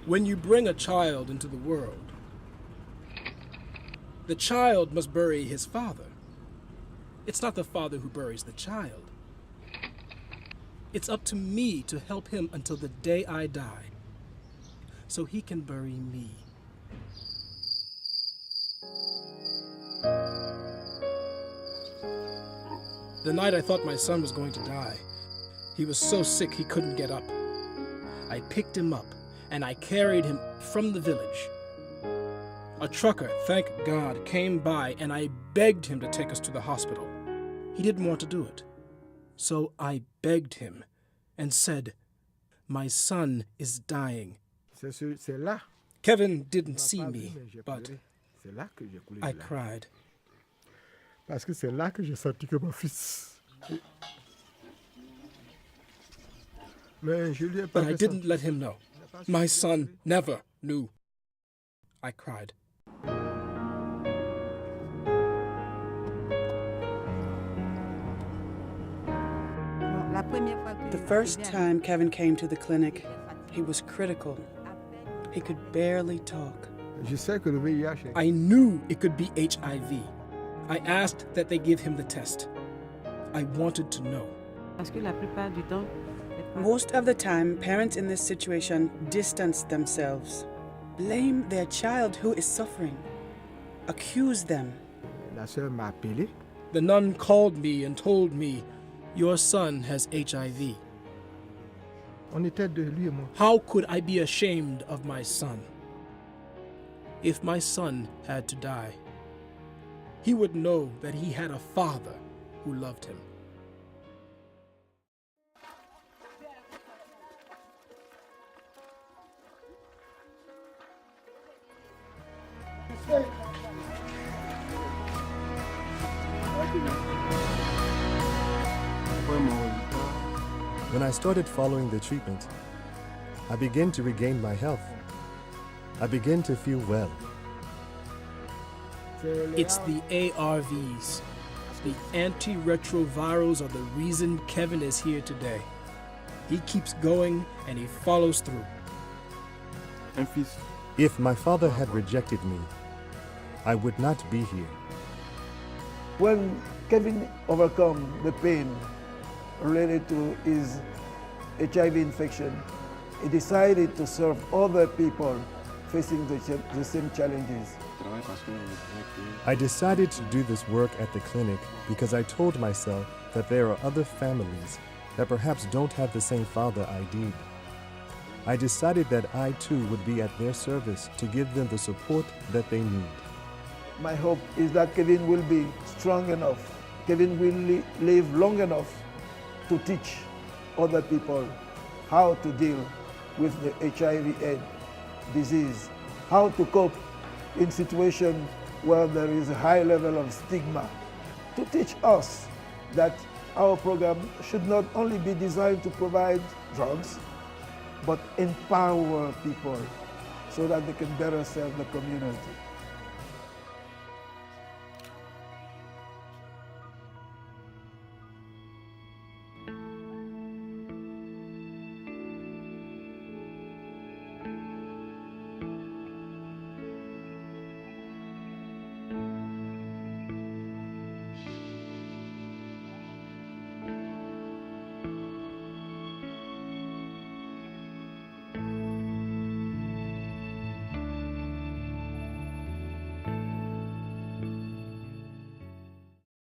When you bring a child into the world, the child must bury his father. It's not the father who buries the child. It's up to me to help him until the day I die, so he can bury me. The night I thought my son was going to die, he was so sick he couldn't get up. I picked him up and I carried him from the village. A trucker, thank God, came by and I begged him to take us to the hospital. He didn't want to do it. So I begged him and said, "My son is dying." Kevin didn't see me, but I cried. Parce que c'est là que j'ai senti que mon fils. Mais je lui ai pas But I fait didn't let him know. My son never knew. I cried. The first time Kevin came to the clinic, he was critical. He could barely talk. Je sais que le VIH est... I knew it could be HIV. I asked that they give him the test. I wanted to know. Most of the time, parents in this situation distance themselves, blame their child who is suffering, accuse them. La sœur m'a appelé. The nun called me and told me, "Your son has HIV." On était deux, lui et moi. How could I be ashamed of my son? If my son had to die, he would know that he had a father who loved him. When I started following the treatment, I began to regain my health. I began to feel well. It's the ARVs. The antiretrovirals are the reason Kevin is here today. He keeps going and he follows through. If my father had rejected me, I would not be here. When Kevin overcome the pain related to his HIV infection, he decided to serve other people facing the same challenges. I decided to do this work at the clinic because I told myself that there are other families that perhaps don't have the same father I did. I decided that I too would be at their service to give them the support that they need. My hope is that Kevin will be strong enough, Kevin will live long enough to teach other people how to deal with the HIV/AIDS disease, how to cope in situations where there is a high level of stigma, to teach us that our program should not only be designed to provide drugs, but empower people so that they can better serve the community.